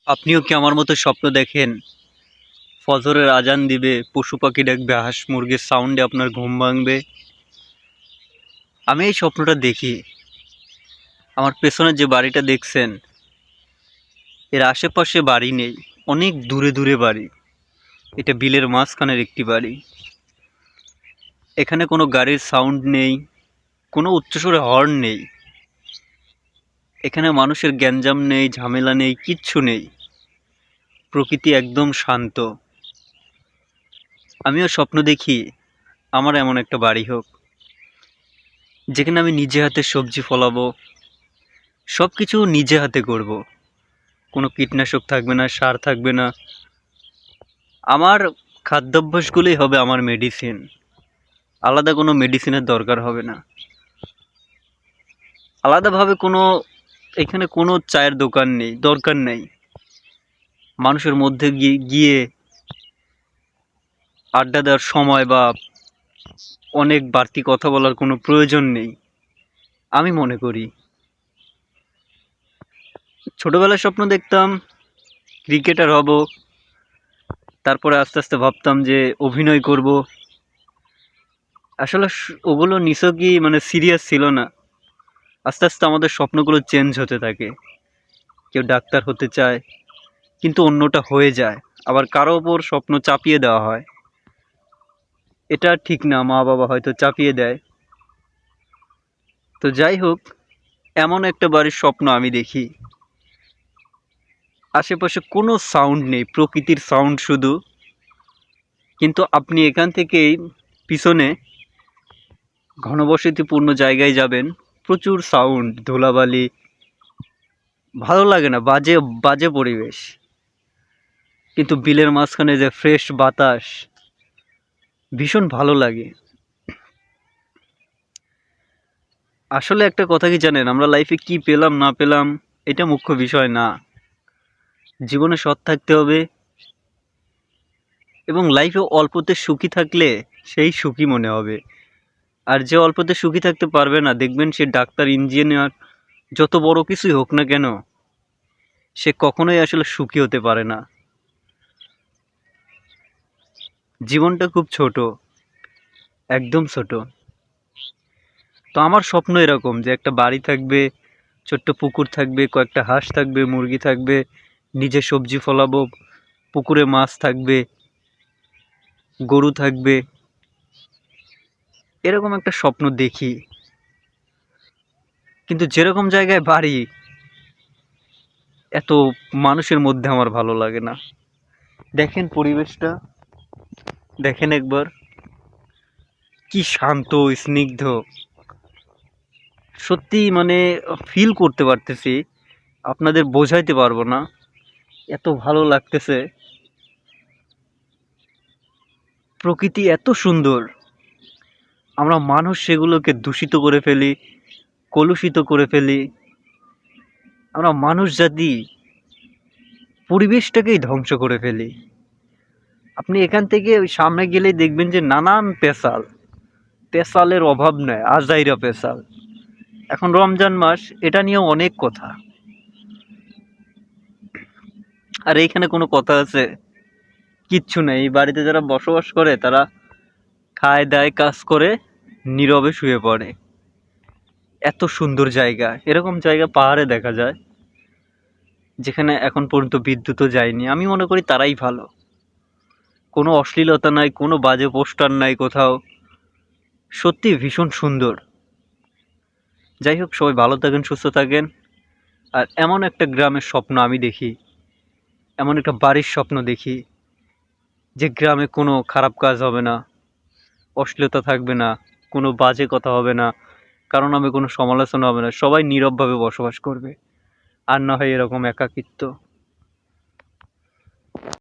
আপনিও কি আমার মতো স্বপ্ন দেখেন? ফজরের আজান দিবে, পশু পাখি ডাকবে, হাঁস মুরগির সাউন্ডে আপনার ঘুম ভাঙবে। আমি এই স্বপ্নটা দেখি। আমার পেছনে যে বাড়িটা দেখছেন, এর আশেপাশে বাড়ি নেই, অনেক দূরে দূরে বাড়ি। এটা বিলের মাঝখানের একটি বাড়ি। এখানে কোনো গাড়ির সাউন্ড নেই, কোনো উচ্চস্বরে হর্ন নেই। এখানে মানুষের গ্যাঞ্জাম নেই, ঝামেলা নেই, কিচ্ছু নেই। প্রকৃতি একদম শান্ত। আমিও স্বপ্ন দেখি আমার এমন একটা বাড়ি হোক, যেখানে আমি নিজে হাতে সবজি ফলাবো, সব কিছু নিজে হাতে করব। কোনো কীটনাশক থাকবে না, সার থাকবে না। আমার খাদ্যাভ্যাসগুলোই হবে আমার মেডিসিন। আলাদা কোনো মেডিসিনের দরকার হবে না। আলাদাভাবে এখানে কোনো চায়ের দোকান নেই, দরকার নেই। মানুষের মধ্যে গিয়ে আড্ডা দেওয়ার সময় বা অনেক বাড়তি কথা বলার কোনো প্রয়োজন নেই, আমি মনে করি। ছোটবেলায় স্বপ্ন দেখতাম ক্রিকেটার হব, তারপরে আস্তে আস্তে ভাবতাম যে অভিনয় করব। আসলে ওগুলো নিছকই সিরিয়াস ছিল না। আস্তে আস্তে আমাদের স্বপ্নগুলো চেঞ্জ হতে থাকে। কেউ ডাক্তার হতে চায়, কিন্তু অন্যটা হয়ে যায়। আবার কারো ওপর স্বপ্ন চাপিয়ে দেওয়া হয়, এটা ঠিক না, মা বাবা হয়তো চাপিয়ে দেয়। তো যাই হোক, এমন একটা বাড়ির স্বপ্ন আমি দেখি, আশেপাশে কোনো সাউন্ড নেই, প্রকৃতির সাউন্ড শুধু। কিন্তু আপনি এখান থেকেই পিছনে ঘনবসতিপূর্ণ জায়গায় যাবেন, প্রচুর সাউন্ড, ধুলাবালি, ভালো লাগে না, বাজে বাজে পরিবেশ। কিন্তু বিলের মাঝখানে যে ফ্রেশ বাতাস, ভীষণ ভালো লাগে। আসলে একটা কথা কি জানেন, আমরা লাইফে কি পেলাম না পেলাম এটা মুখ্য বিষয় না। জীবনে সৎ থাকতে হবে, এবং লাইফে অল্পতে সুখী থাকলে সেই সুখী মনে হবে। আর যে অল্পতে সুখী থাকতে পারবে না, দেখবেন সে ডাক্তার, ইঞ্জিনিয়ার, যত বড় কিছুই হোক না কেন, সে কখনোই আসলে সুখী হতে পারে না। জীবনটা খুব ছোট, একদম ছোট। তো আমার স্বপ্ন এরকম যে একটা বাড়ি থাকবে, ছোট্ট পুকুর থাকবে, কয়েকটা হাঁস থাকবে, মুরগি থাকবে, নিজে সবজি ফলাবো, পুকুরে মাছ থাকবে, গরু থাকবে। এরকম একটা স্বপ্ন দেখি। কিন্তু যেরকম জায়গায় বাড়ি, এত মানুষের মধ্যে আমার ভালো লাগে না। দেখেন পরিবেশটা, দেখেন একবার, কি শান্ত, স্নিগ্ধ। সত্যি ফিল করতে পারতেছি, আপনাদের বোঝাইতে পারবো না, এত ভালো লাগতেছে। প্রকৃতি এত সুন্দর, আমরা মানুষ সেগুলোকে দূষিত করে ফেলি, কলুষিত করে ফেলি। আমরা মানুষ জাতি পরিবেশটাকেই ধ্বংস করে ফেলি। আপনি এখান থেকে ওই সামনে গেলেই দেখবেন যে নানান পেশাল, পেশালের অভাব নেই, আজাইরা পেশাল। এখন রমজান মাস, এটা নিয়েও অনেক কথা। আর এইখানে কোনো কথা আছে? কিচ্ছু নেই। এই বাড়িতে যারা বসবাস করে, তারা খায় দায় কাজ করে, নীরবে শুয়ে পড়ে। এত সুন্দর জায়গা, এরকম জায়গা পাহাড়ে দেখা যায়, যেখানে এখন পর্যন্ত বিদ্যুৎও যায়নি। আমি মনে করি তারাই ভালো। কোনো অশ্লীলতা নাই, কোনো বাজে পোস্টার নাই কোথাও। সত্যি ভীষণ সুন্দর। যাই হোক, সবাই ভালো থাকেন, সুস্থ থাকেন। আর এমন একটা গ্রামের স্বপ্ন আমি দেখি, এমন একটা বাড়ির স্বপ্ন দেখি, যে গ্রামে কোনো খারাপ কাজ হবে না, অশ্লীলতা থাকবে না, কোনো বাজে কথা হবে না, কারণ আমি কোনো সমালোচনা হবে না, সবাই নীরবভাবে বসবাস করবে। আর না হয় এরকম একাকিত্ব।